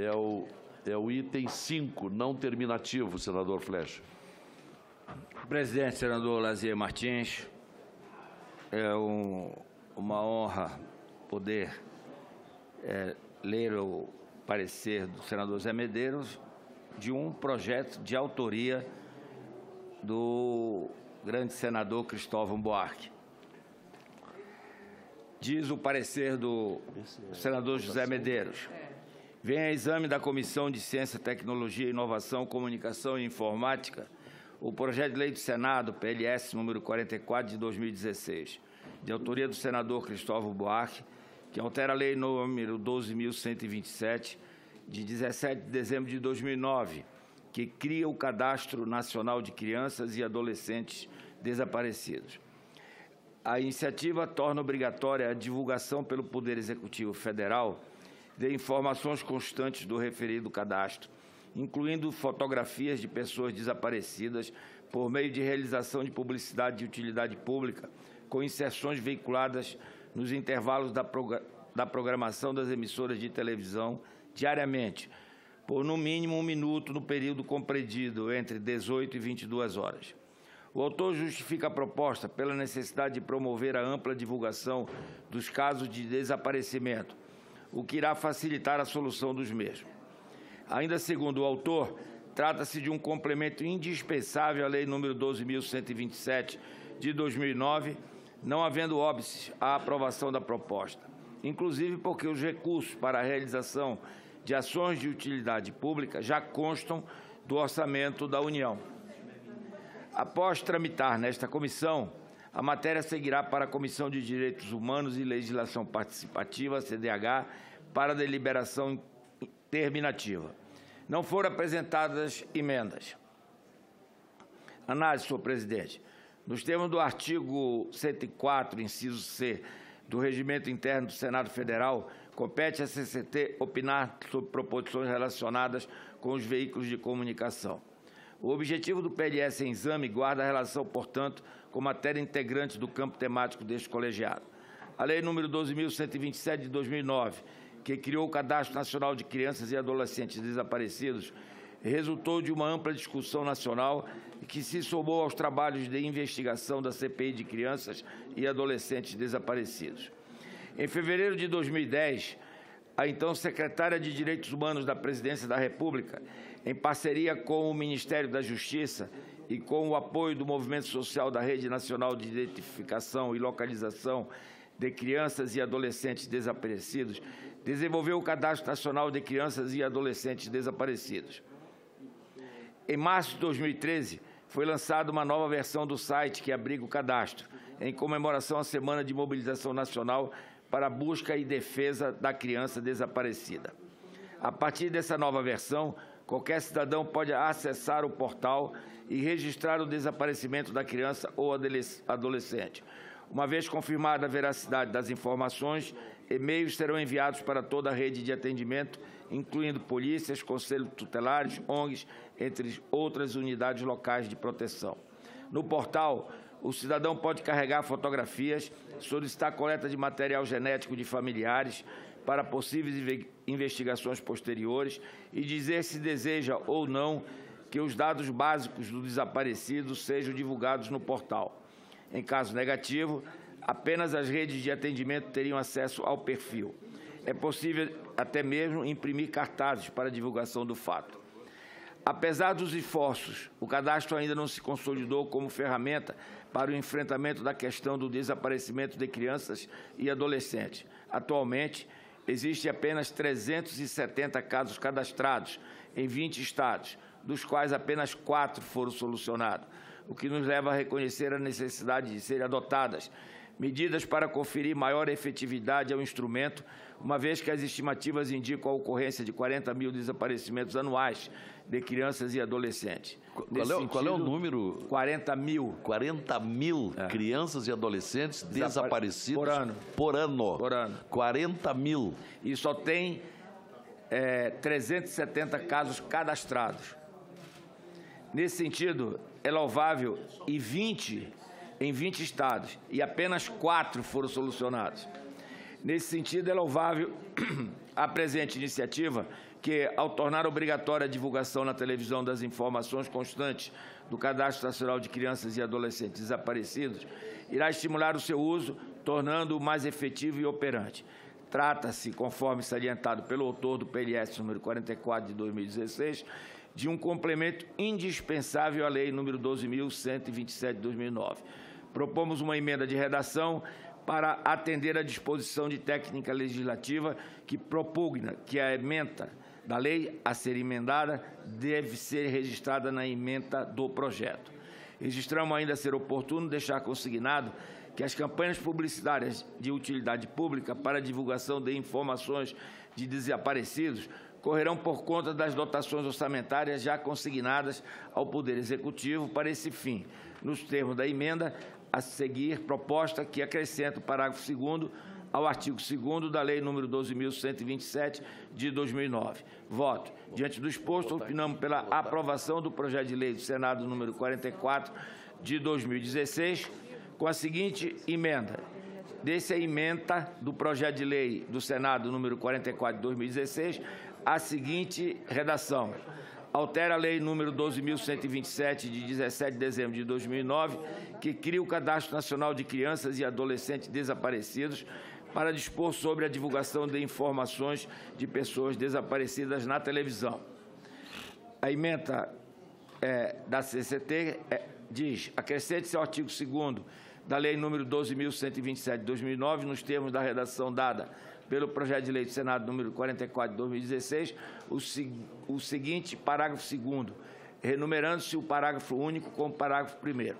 é o item 5, não terminativo, senador Flecha. Presidente, senador Lazier Martins, é uma honra poder ler o parecer do senador Zé Medeiros de um projeto de autoria do grande senador Cristóvão Buarque. Diz o parecer do senador José Medeiros: vem a exame da Comissão de Ciência, Tecnologia, Inovação, Comunicação e Informática o projeto de lei do Senado, PLS número 44 de 2016, de autoria do senador Cristóvão Buarque, que altera a lei número 12.127, de 17 de dezembro de 2009, que cria o Cadastro Nacional de Crianças e Adolescentes Desaparecidos. A iniciativa torna obrigatória a divulgação pelo Poder Executivo Federal de informações constantes do referido cadastro, incluindo fotografias de pessoas desaparecidas por meio de realização de publicidade de utilidade pública, com inserções veiculadas nos intervalos da programação das emissoras de televisão diariamente, por no mínimo 1 minuto no período compreendido entre 18 e 22 horas. O autor justifica a proposta pela necessidade de promover a ampla divulgação dos casos de desaparecimento, o que irá facilitar a solução dos mesmos. Ainda segundo o autor, trata-se de um complemento indispensável à Lei nº 12.127, de 2009, não havendo óbice à aprovação da proposta, inclusive porque os recursos para a realização de ações de utilidade pública já constam do orçamento da União. Após tramitar nesta comissão, a matéria seguirá para a Comissão de Direitos Humanos e Legislação Participativa, CDH, para deliberação terminativa. Não foram apresentadas emendas. Análise, senhor presidente. Nos termos do artigo 104, inciso C, do Regimento Interno do Senado Federal, compete à CCT opinar sobre proposições relacionadas com os veículos de comunicação. O objetivo do PLS em exame guarda relação, portanto, com matéria integrante do campo temático deste colegiado. A Lei nº 12.127, de 2009, que criou o Cadastro Nacional de Crianças e Adolescentes Desaparecidos, resultou de uma ampla discussão nacional que se somou aos trabalhos de investigação da CPI de Crianças e Adolescentes Desaparecidos. Em fevereiro de 2010, a então secretária de Direitos Humanos da Presidência da República, em parceria com o Ministério da Justiça e com o apoio do Movimento Social da Rede Nacional de Identificação e Localização de Crianças e Adolescentes Desaparecidos, desenvolveu o Cadastro Nacional de Crianças e Adolescentes Desaparecidos. Em março de 2013, foi lançada uma nova versão do site que abriga o cadastro, em comemoração à Semana de Mobilização Nacional para a Busca e Defesa da Criança Desaparecida. A partir dessa nova versão, qualquer cidadão pode acessar o portal e registrar o desaparecimento da criança ou adolescente. Uma vez confirmada a veracidade das informações, e-mails serão enviados para toda a rede de atendimento, incluindo polícias, conselhos tutelares, ONGs, entre outras unidades locais de proteção. No portal, o cidadão pode carregar fotografias, solicitar coleta de material genético de familiares para possíveis investigações posteriores e dizer se deseja ou não que os dados básicos do desaparecido sejam divulgados no portal. Em caso negativo, apenas as redes de atendimento teriam acesso ao perfil. É possível até mesmo imprimir cartazes para divulgação do fato. Apesar dos esforços, o cadastro ainda não se consolidou como ferramenta para o enfrentamento da questão do desaparecimento de crianças e adolescentes. Atualmente, existem apenas 370 casos cadastrados em 20 estados, dos quais apenas 4 foram solucionados, o que nos leva a reconhecer a necessidade de serem adotadas medidas para conferir maior efetividade ao instrumento, uma vez que as estimativas indicam a ocorrência de 40 mil desaparecimentos anuais de crianças e adolescentes. Qual é o número? 40 mil. 40 mil crianças e adolescentes desaparecidos por ano. Por ano. Por ano. 40 mil. E só tem 370 casos cadastrados. Nesse sentido, é louvável em 20 estados, e apenas 4 foram solucionados. Nesse sentido, é louvável à presente iniciativa, que, ao tornar obrigatória a divulgação na televisão das informações constantes do Cadastro Nacional de Crianças e Adolescentes Desaparecidos, irá estimular o seu uso, tornando-o mais efetivo e operante. Trata-se, conforme salientado pelo autor do PLS número 44 de 2016, de um complemento indispensável à Lei número 12.127 de 2009. Propomos uma emenda de redação para atender à disposição de técnica legislativa que propugna que a ementa da lei a ser emendada deve ser registrada na ementa do projeto. Registramos ainda ser oportuno deixar consignado que as campanhas publicitárias de utilidade pública para divulgação de informações de desaparecidos correrão por conta das dotações orçamentárias já consignadas ao Poder Executivo para esse fim, nos termos da emenda a seguir, proposta que acrescenta o parágrafo 2º ao artigo 2º da Lei nº 12.127, de 2009. Voto. Diante do exposto, opinamos pela aprovação do projeto de lei do Senado número 44, de 2016, com a seguinte emenda. Desse a emenda do projeto de lei do Senado número 44, de 2016, a seguinte redação. Altera a Lei número 12.127, de 17 de dezembro de 2009, que cria o Cadastro Nacional de Crianças e Adolescentes Desaparecidos para dispor sobre a divulgação de informações de pessoas desaparecidas na televisão. A emenda da CCT diz: acrescente-se ao artigo 2º da Lei número 12.127, de 2009, nos termos da redação dada pelo projeto de lei do Senado número 44, de 2016, o seguinte parágrafo 2º, renumerando-se o parágrafo único como parágrafo 1º.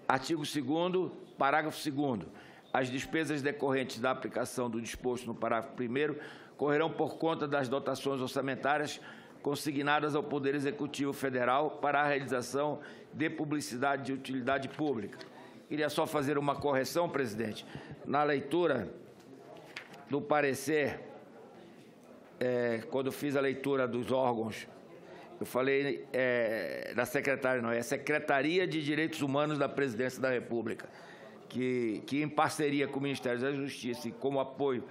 Artigo 2º, parágrafo 2º. As despesas decorrentes da aplicação do disposto no parágrafo 1º correrão por conta das dotações orçamentárias consignadas ao Poder Executivo Federal para a realização de publicidade de utilidade pública. Queria só fazer uma correção, presidente. Na leitura do parecer, quando fiz a leitura dos órgãos, eu falei da secretária, não, é a Secretaria de Direitos Humanos da Presidência da República, que em parceria com o Ministério da Justiça e como apoio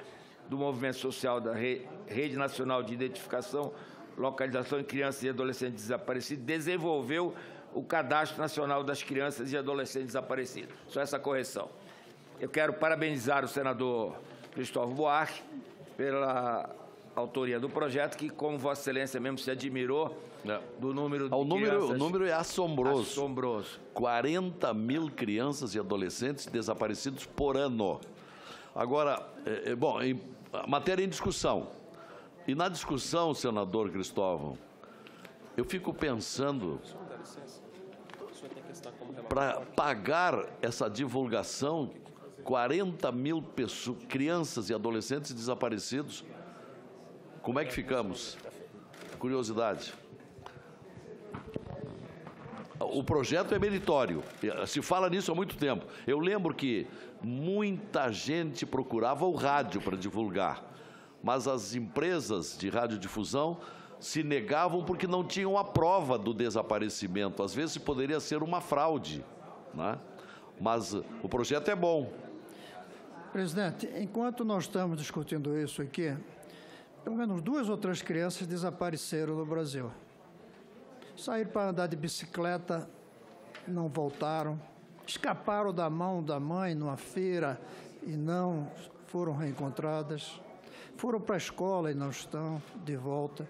do Movimento Social da Rede Nacional de Identificação, Localização de Crianças e Adolescentes Desaparecidos, desenvolveu o Cadastro Nacional das Crianças e Adolescentes Desaparecidos. Só essa correção. Eu quero parabenizar o senador Cristóvão Buarque pela autoria do projeto, que, como Vossa Excelência mesmo se admirou do número de crianças... O número é assombroso. Assombroso. 40 mil crianças e adolescentes desaparecidos por ano. Agora, a matéria em discussão. E na discussão, senador Cristóvão, eu fico pensando... Para pagar essa divulgação, 40 mil crianças e adolescentes desaparecidos, como é que ficamos? Curiosidade. O projeto é meritório, se fala nisso há muito tempo. Eu lembro que muita gente procurava o rádio para divulgar, mas as empresas de radiodifusão se negavam porque não tinham a prova do desaparecimento. Às vezes poderia ser uma fraude, né? Mas o projeto é bom. Presidente, enquanto nós estamos discutindo isso aqui, pelo menos 2 ou 3 crianças desapareceram no Brasil. Saíram para andar de bicicleta, não voltaram. Escaparam da mão da mãe numa feira e não foram reencontradas. Foram para a escola e não estão de volta.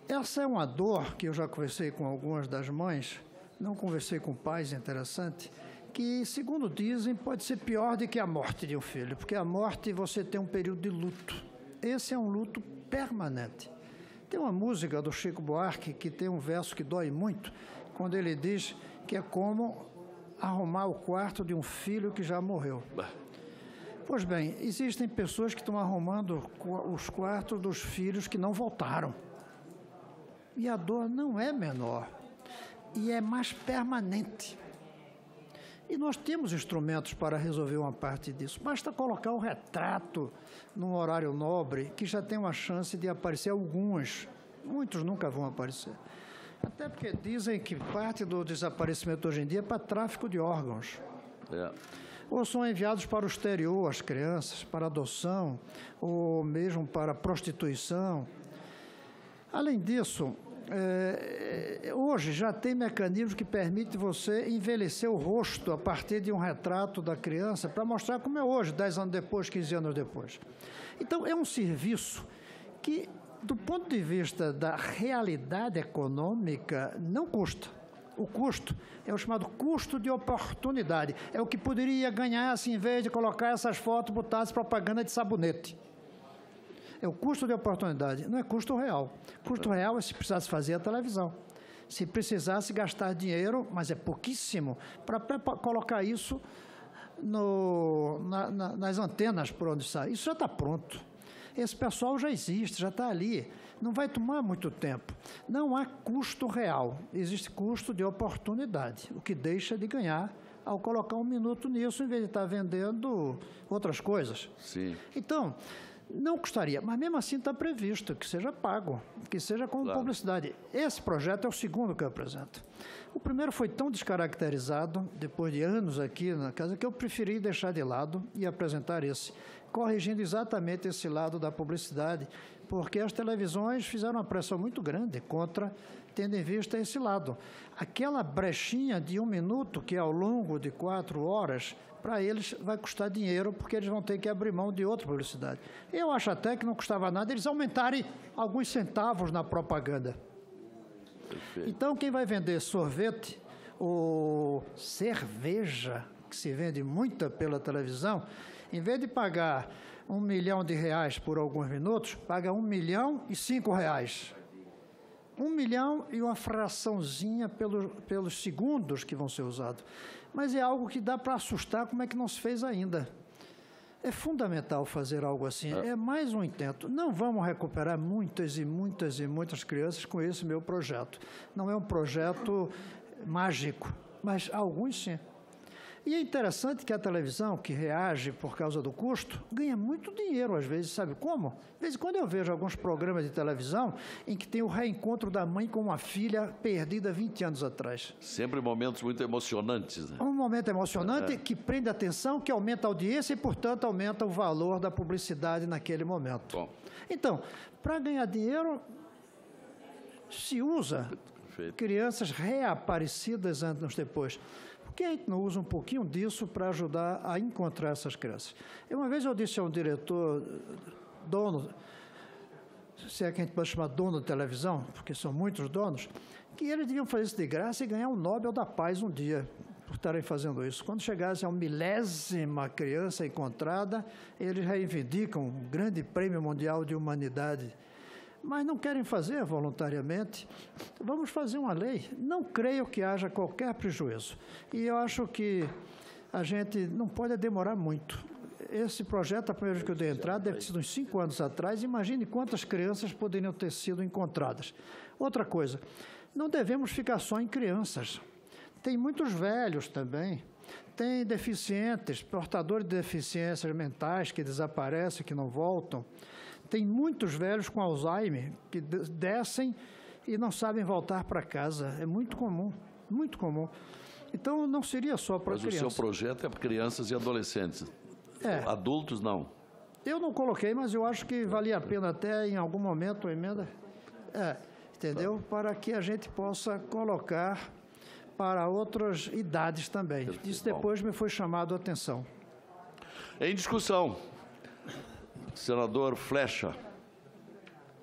Essa é uma dor que eu já conversei com algumas das mães, não conversei com pais, interessante, que, segundo dizem, pode ser pior do que a morte de um filho, porque a morte você tem um período de luto. Esse é um luto permanente. Tem uma música do Chico Buarque que tem um verso que dói muito, quando ele diz que é como arrumar o quarto de um filho que já morreu. Pois bem, existem pessoas que estão arrumando os quartos dos filhos que não voltaram. E a dor não é menor, e é mais permanente. E nós temos instrumentos para resolver uma parte disso. Basta colocar o retrato num horário nobre, que já tem uma chance de aparecer alguns. Muitos nunca vão aparecer. Até porque dizem que parte do desaparecimento hoje em dia é para tráfico de órgãos. ou são enviados para o exterior as crianças, para adoção, ou mesmo para prostituição. Além disso, hoje já tem mecanismos que permitem você envelhecer o rosto a partir de um retrato da criança para mostrar como é hoje, 10 anos depois, 15 anos depois. Então, é um serviço que, do ponto de vista da realidade econômica, não custa. O custo é o chamado custo de oportunidade. É o que poderia ganhar, assim, em vez de colocar essas fotos, botar as propaganda de sabonete. É o custo de oportunidade, não é custo real. Custo real é se precisasse fazer a televisão. Se precisasse gastar dinheiro, mas é pouquíssimo, para colocar isso nas antenas por onde sai. Isso já está pronto. Esse pessoal já existe, já está ali. Não vai tomar muito tempo. Não há custo real, existe custo de oportunidade, o que deixa de ganhar ao colocar 1 minuto nisso, em vez de estar vendendo outras coisas. Sim. Então, não custaria, mas mesmo assim está previsto que seja pago, que seja com publicidade. Esse projeto é o segundo que eu apresento. O primeiro foi tão descaracterizado, depois de anos aqui na casa, que eu preferi deixar de lado e apresentar esse, corrigindo exatamente esse lado da publicidade, porque as televisões fizeram uma pressão muito grande contra, tendo em vista esse lado. Aquela brechinha de 1 minuto, que é ao longo de 4 horas, para eles vai custar dinheiro, porque eles vão ter que abrir mão de outra publicidade. Eu acho até que não custava nada eles aumentarem alguns centavos na propaganda. Perfeito. Então, quem vai vender sorvete ou cerveja, que se vende muita pela televisão, em vez de pagar R$1 milhão por alguns minutos, paga R$1.005. 1 milhão e uma fraçãozinha pelos segundos que vão ser usados. Mas é algo que dá para assustar como é que não se fez ainda. É fundamental fazer algo assim. É mais um intento. Não vamos recuperar muitas e muitas e muitas crianças com esse meu projeto. Não é um projeto mágico, mas alguns sim. E é interessante que a televisão, que reage por causa do custo, ganha muito dinheiro às vezes. Sabe como? De vez em quando eu vejo alguns programas de televisão em que tem o reencontro da mãe com uma filha perdida 20 anos atrás. Sempre momentos muito emocionantes, né? Um momento emocionante que prende a atenção, que aumenta a audiência e, portanto, aumenta o valor da publicidade naquele momento. Bom. Então, para ganhar dinheiro, se usa crianças reaparecidas anos depois. Por que a gente não usa um pouquinho disso para ajudar a encontrar essas crianças? Uma vez eu disse a um diretor, dono, se é que a gente pode chamar dono de televisão, porque são muitos donos, que eles deviam fazer isso de graça e ganhar um Nobel da Paz um dia, por estarem fazendo isso. Quando chegasse a 1.000ª criança encontrada, eles reivindicam um grande prêmio mundial de humanidade. Mas não querem fazer voluntariamente. Vamos fazer uma lei. Não creio que haja qualquer prejuízo. E eu acho que a gente não pode demorar muito. Esse projeto, a primeira vez que eu dei entrada, deve ter sido uns 5 anos atrás. Imagine quantas crianças poderiam ter sido encontradas. Outra coisa, não devemos ficar só em crianças. Tem muitos velhos também. Tem deficientes, portadores de deficiências mentais que desaparecem, que não voltam. Tem muitos velhos com Alzheimer que descem e não sabem voltar para casa. É muito comum, muito comum. Então, não seria só para crianças. Mas o seu projeto é para crianças e adolescentes. Adultos, não. Eu não coloquei, mas eu acho que valia a pena até, em algum momento, a emenda. Entendeu? Para que a gente possa colocar para outras idades também. Isso depois me foi chamado a atenção. Em discussão. Senador Flecha.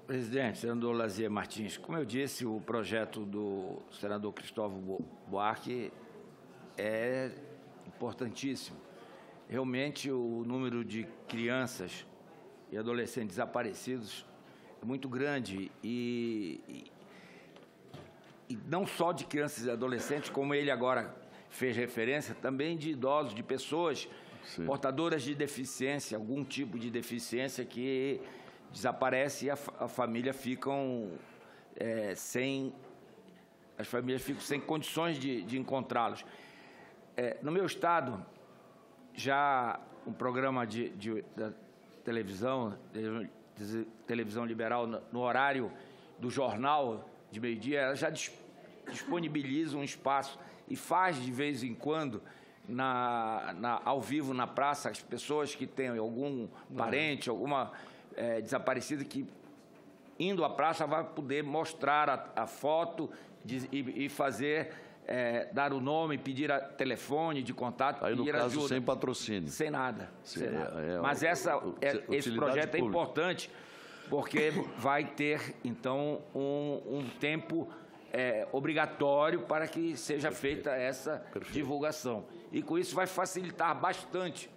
Presidente, senador Lazier Martins, como eu disse, o projeto do senador Cristóvão Buarque é importantíssimo. Realmente, o número de crianças e adolescentes desaparecidos é muito grande e não só de crianças e adolescentes, como ele agora fez referência, também de idosos, de pessoas portadoras de deficiência, algum tipo de deficiência que desaparece e a família ficam sem condições de encontrá-los. No meu estado, já um programa da televisão liberal no horário do jornal de meio-dia, ela já disponibiliza um espaço e faz de vez em quando ao vivo na praça, as pessoas que têm algum parente, alguma desaparecida que, indo à praça, vai poder mostrar a foto e fazer, dar o nome, pedir telefone de contato, aí, no pedir caso, ajuda. sem patrocínio. Sem nada. Sem nada. Mas esse utilidade projeto é pública. importante, porque vai ter, então, um tempo obrigatório para que seja feita essa divulgação. E com isso vai facilitar bastante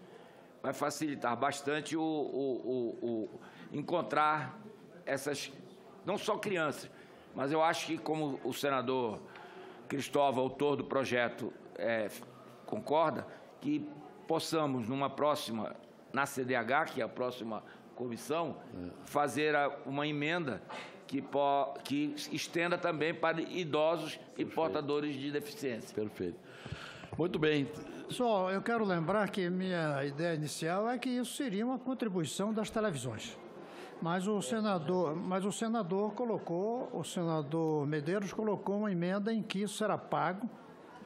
o encontrar essas, não só crianças, mas eu acho que, como o senador Cristóvão, autor do projeto, concorda, que possamos, numa próxima, na CDH, que é a próxima comissão, fazer uma emenda que estenda também para idosos e portadores de deficiência. Perfeito. Muito bem. Só, eu quero lembrar que minha ideia inicial é que isso seria uma contribuição das televisões. Mas o senador Medeiros colocou uma emenda em que isso será pago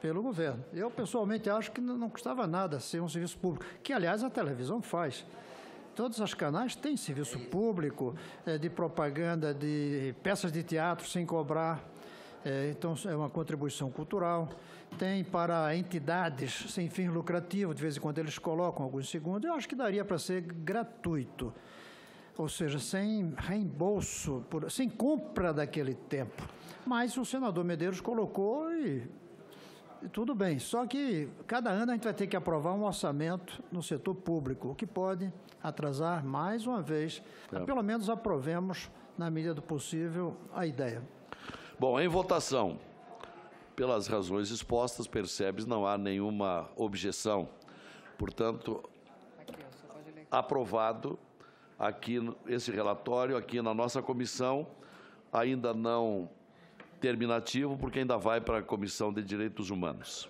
pelo governo. Eu, pessoalmente, acho que não custava nada ser um serviço público, que, aliás, a televisão faz. Todos os canais têm serviço público, de propaganda, de peças de teatro sem cobrar. Então, é uma contribuição cultural. Tem para entidades sem fins lucrativos, de vez em quando eles colocam alguns segundos. Eu acho que daria para ser gratuito, ou seja, sem reembolso, sem compra daquele tempo. Mas o senador Medeiros colocou e tudo bem. Só que cada ano a gente vai ter que aprovar um orçamento no setor público, o que pode atrasar mais uma vez. Mas pelo menos aprovemos, na medida do possível, a ideia. Bom, em votação, pelas razões expostas, percebes, não há nenhuma objeção. Portanto, aprovado aqui esse relatório, aqui na nossa comissão, ainda não terminativo, porque ainda vai para a Comissão de Direitos Humanos.